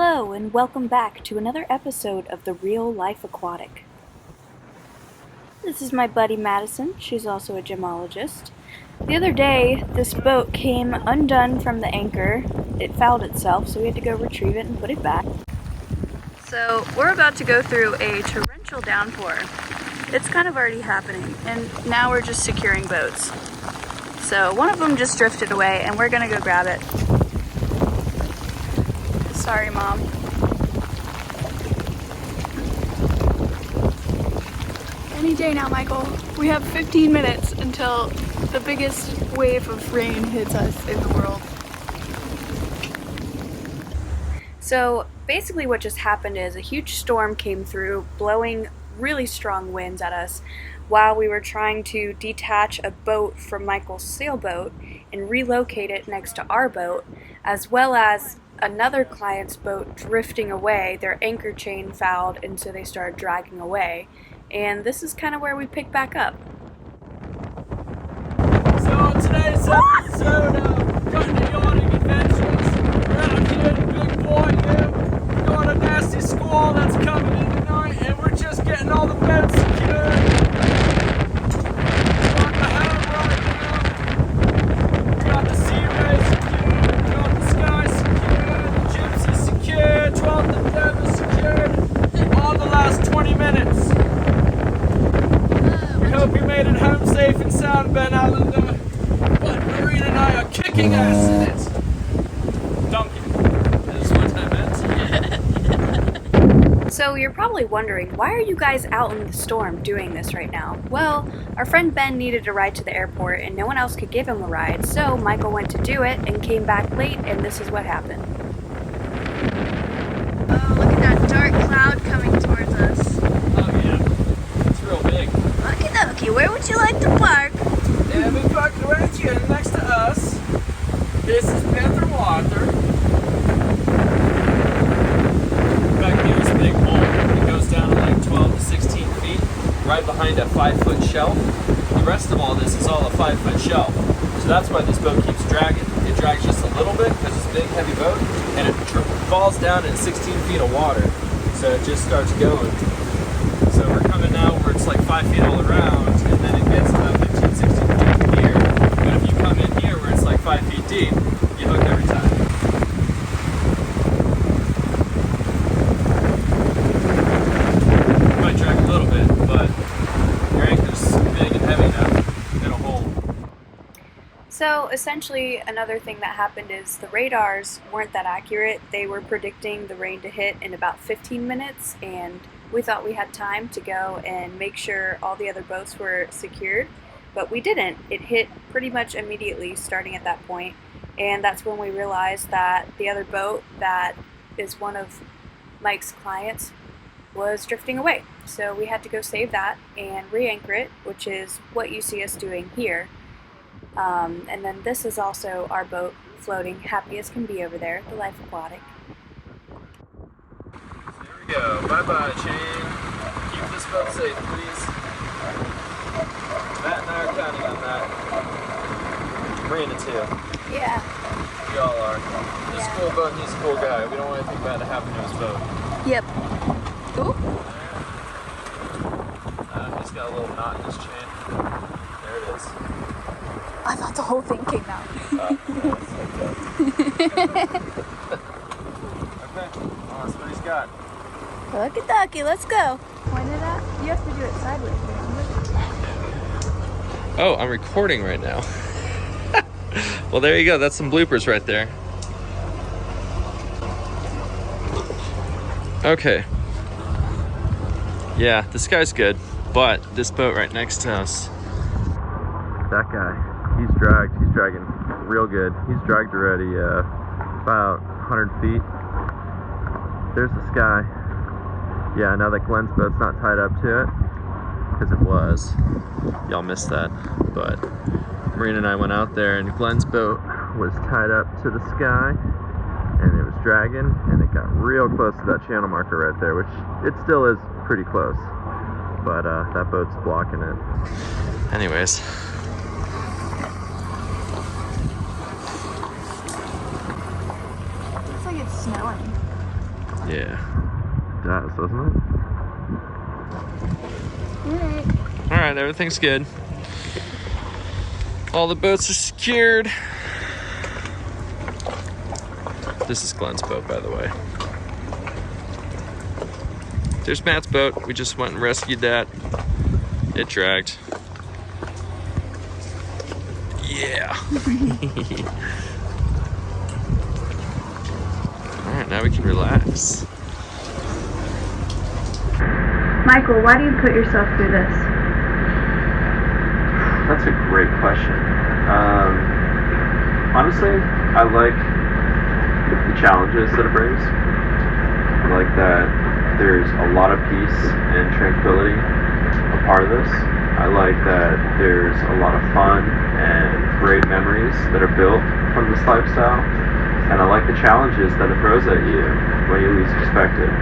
Hello and welcome back to another episode of The Real Life Aquatic. This is my buddy Madison. She's also a gemologist. The other day, this boat came undone from the anchor. It fouled itself, so we had to go retrieve it and put it back. So we're about to go through a torrential downpour. It's kind of already happening, and now we're just securing boats. So one of them just drifted away, and we're gonna go grab it. Sorry, Mom. Any day now, Michael. We have 15 minutes until the biggest wave of rain hits us in the world. So basically what just happened is a huge storm came through, blowing really strong winds at us while we were trying to detach a boat from Michael's sailboat and relocate it next to our boat, as well as another client's boat drifting away. Their anchor chain fouled, and so they started dragging away. And this is kind of where we pick back up. So today's episode of Cutting Yawning Adventures, we're out here in Big Bayou. We got a nasty squall that's coming in tonight, and we're just getting all the boats secured. We're on the helm right now. We got the sea ray secured, we got the sky secured, the gypsy secured, 12th and 10th secured. All the last 20 minutes. We hope you made it home safe and sound, Ben Allen. But Marine and I are kicking ass in it. Donkey. That's what I meant. So you're probably wondering, why are you guys out in the storm doing this right now? Well, our friend Ben needed a ride to the airport and no one else could give him a ride, so Michael went to do it and came back late, and this is what happened. Oh, look at that dark cloud coming towards us. Oh yeah, it's real big. Okie dokie, where would you like to park? Yeah, we parked right here next to us. This is Panther Water. Back here is a big hole. It goes down to like 12 to 16 feet, right behind a 5-foot shelf. The rest of all this is all a 5-foot shelf. So that's why this boat keeps dragging. It drags just a little bit because it's a big, heavy boat, and it falls down in 16 feet of water. So it just starts going. So we're coming now where it's like 5 feet all around, and then it gets about 15, 16 feet here. But if you come in here where it's like 5 feet deep, you hook every time. It might drag a little bit, but your anchor's big and heavy enough, it'll hold. So essentially another thing that happened is the radars weren't that accurate. They were predicting the rain to hit in about 15 minutes, and we thought we had time to go and make sure all the other boats were secured, but we didn't. It hit pretty much immediately starting at that point, and that's when we realized that the other boat that is one of Mike's clients was drifting away. So we had to go save that and re-anchor it, which is what you see us doing here. And then this is also our boat floating happy as can be over there, the Life Aquatic. There we go. Bye-bye, chain. Keep this boat safe, please. Matt and I are counting on that. Marina, too. Yeah. We all are. This Yeah. cool boat needs a cool guy. We don't want anything bad to happen to his boat. Yep. Ooh. He's got a little knot in his chain. There it is. I thought the whole thing came out. Yeah, it's like that. Okay, well, that's what he's got. Okie dokie, let's go. Point it at? You have to do it sideways, remember? Oh, I'm recording right now. Well, there you go. That's some bloopers right there. Okay. Yeah, this guy's good, but this boat right next to us. That guy, he's dragging real good. He's dragged already about 100 feet. There's the sky. Yeah, now that Glenn's boat's not tied up to it, because it was. Y'all missed that. But Marina and I went out there, and Glenn's boat was tied up to the sky, and it was dragging, and it got real close to that channel marker right there, which it still is pretty close. But that boat's blocking it. Anyways. Looks like it's snowing. Yeah, it does, doesn't it? Alright. All right, everything's good. All the boats are secured. This is Glenn's boat, by the way. There's Matt's boat. We just went and rescued that. It dragged. Yeah. All right, now we can relax. Michael, why do you put yourself through this? That's a great question. Honestly, I like the challenges that it brings. I like that there's a lot of peace and tranquility a part of this. I like that there's a lot of fun and great memories that are built from this lifestyle. And I like the challenges that it throws at you when you least expect it.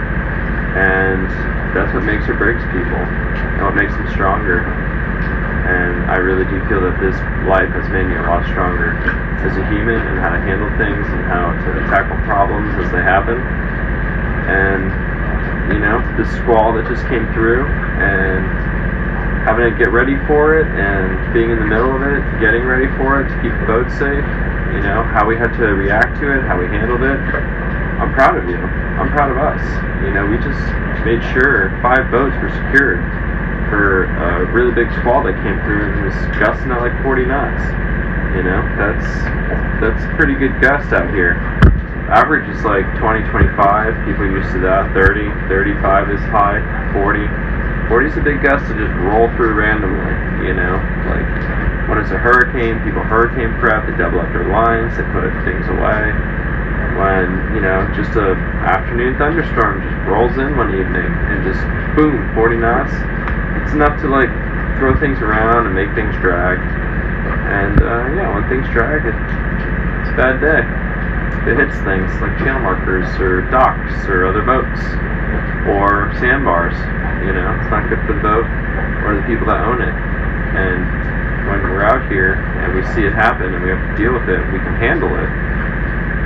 And that's what makes or breaks people and what makes them stronger. And I really do feel that this life has made me a lot stronger as a human and how to handle things and how to tackle problems as they happen. And, you know, the squall that just came through and having to get ready for it and being in the middle of it, getting ready for it to keep the boat safe, you know, how we had to react to it, how we handled it. I'm proud of you. I'm proud of us. You know, we just made sure 5 boats were secured for a really big squall that came through and was gusting at like 40 knots. You know, that's pretty good gust out here. Average is like 20, 25. People are used to that. 30, 35 is high. 40. 40 is a big gust to just roll through randomly. You know, like when it's a hurricane, people hurricane prep. They double up their lines. They put things away. When, you know, just a afternoon thunderstorm just rolls in one evening and just boom, 40 knots. It's enough to like throw things around and make things drag. And yeah, when things drag, it's a bad day. It hits things like channel markers or docks or other boats or sandbars. You know, it's not good for the boat or the people that own it. And when we're out here and we see it happen and we have to deal with it, we can handle it.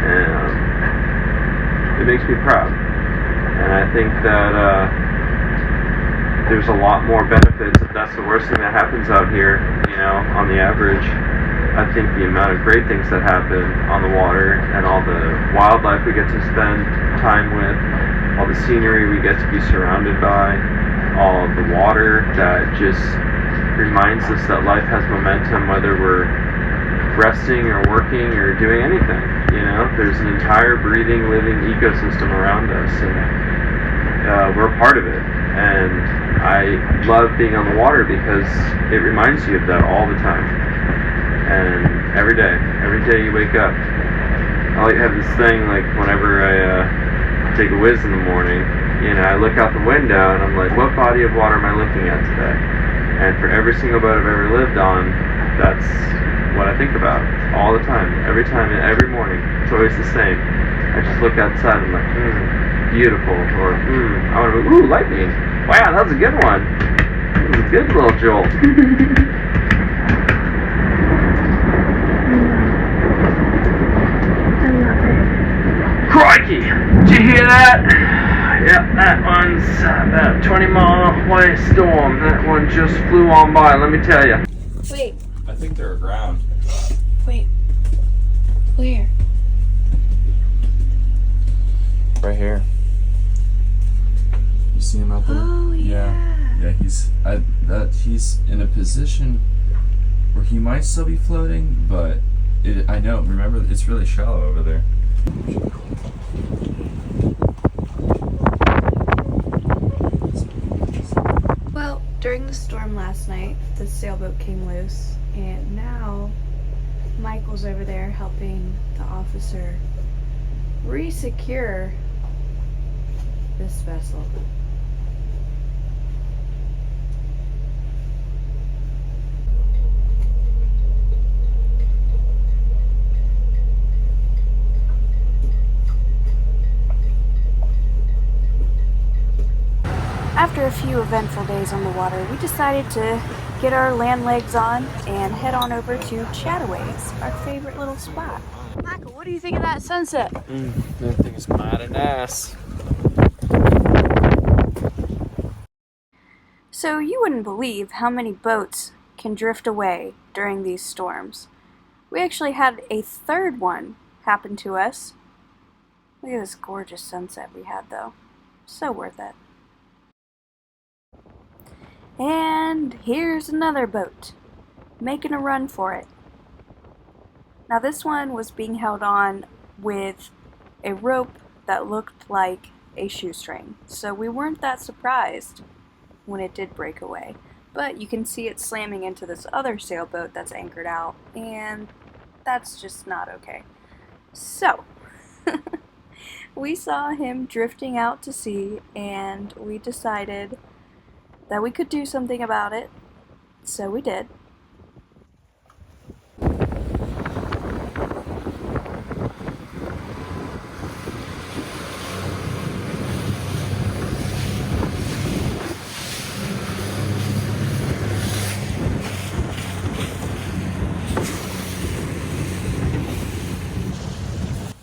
And it makes me proud. And I think that there's a lot more benefits if that's the worst thing that happens out here, you know, on the average. I think the amount of great things that happen on the water and all the wildlife we get to spend time with, all the scenery we get to be surrounded by, all of the water that just reminds us that life has momentum whether we're resting or working or doing anything. You know, there's an entire breathing, living ecosystem around us, and we're a part of it. And I love being on the water because it reminds you of that all the time. And every day you wake up. I like to have this thing, like whenever I take a whiz in the morning, you know, I look out the window and I'm like, what body of water am I looking at today? And for every single boat I've ever lived on, that's what I think about all the time, every morning. It's always the same. I just look outside and I'm like, beautiful, or I want to go, ooh, lightning. Wow, that was a good one. That was a good little jolt. I love it. Crikey! Did you hear that? Yep, that one's about a 20-mile-away storm. That one just flew on by, let me tell you. Wait. I think they're aground. Wait. Where? Right here. You see him out there? Oh, yeah. Yeah, he's in a position where he might still be floating, but I know, remember, it's really shallow over there. Well, during the storm last night, the sailboat came loose, and now Michael's over there helping the officer re-secure this vessel. After a few eventful days on the water, we decided to get our land legs on and head on over to Chataway's, our favorite little spot. Michael, what do you think of that sunset? I think it's mighty nice. So you wouldn't believe how many boats can drift away during these storms. We actually had a third one happen to us. Look at this gorgeous sunset we had though. So worth it. And here's another boat, making a run for it. Now this one was being held on with a rope that looked like a shoestring, so we weren't that surprised when it did break away. But you can see it slamming into this other sailboat that's anchored out, and that's just not okay. So, we saw him drifting out to sea, and we decided that we could do something about it, so we did.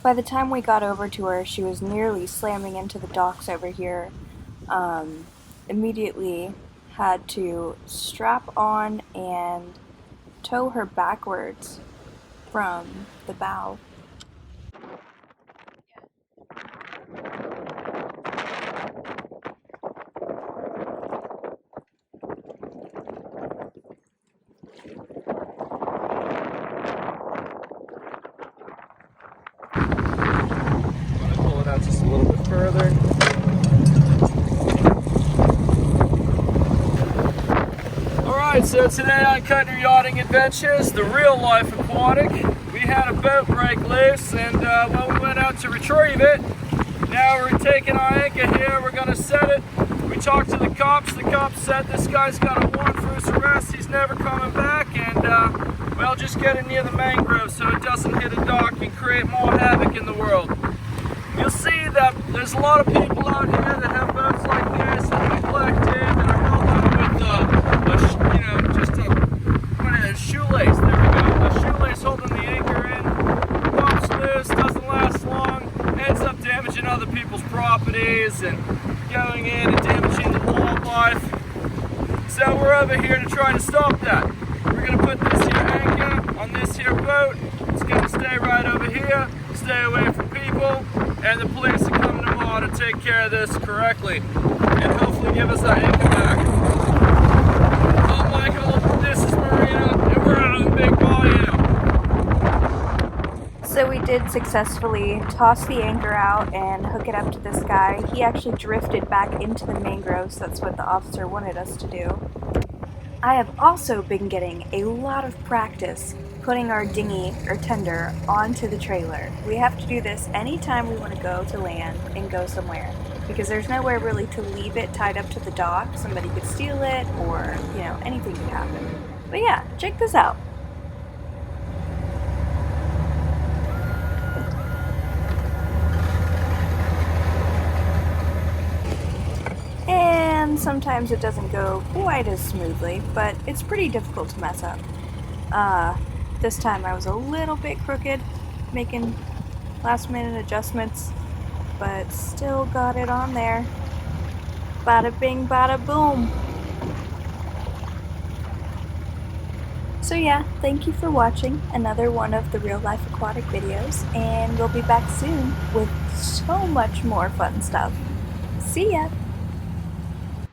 By the time we got over to her, she was nearly slamming into the docks over here. Immediately had to strap on and tow her backwards from the bow. Pull it out just a little bit further. Alright, so today on Country Yachting Adventures, the real life aquatic, we had a boat break loose and well, we went out to retrieve it. Now we're taking our anchor here, we're going to set it. We talked to the cops said this guy's got a warrant for his arrest, he's never coming back, and well, just get it near the mangrove so it doesn't hit a dock and create more havoc in the world. You'll see that there's a lot of people out here that have boats like this that are neglected, that are held up with a shoelace. There we go. A shoelace holding the anchor in. Pops loose, doesn't last long, ends up damaging other people's properties and going in and damaging the wildlife. So we're over here to try to stop that. We're going to put this here anchor on this here boat. It's going to stay right over here, stay away from people, and the police are coming tomorrow to take care of this correctly and hopefully give us that anchor back. I'm Michael, this is Marina, and we're out on the big bayou. So we did successfully toss the anchor out and hook it up to this guy. He actually drifted back into the mangroves. That's what the officer wanted us to do. I have also been getting a lot of practice putting our dinghy or tender onto the trailer. We have to do this anytime we want to go to land and go somewhere, because there's nowhere really to leave it tied up to the dock. Somebody could steal it, or anything could happen. But yeah, check this out. And sometimes it doesn't go quite as smoothly, but it's pretty difficult to mess up. This time I was a little bit crooked, making last minute adjustments, but still got it on there. Bada bing, bada boom. So yeah, thank you for watching another one of the Real Life Aquatic videos, and we'll be back soon with so much more fun stuff. See ya!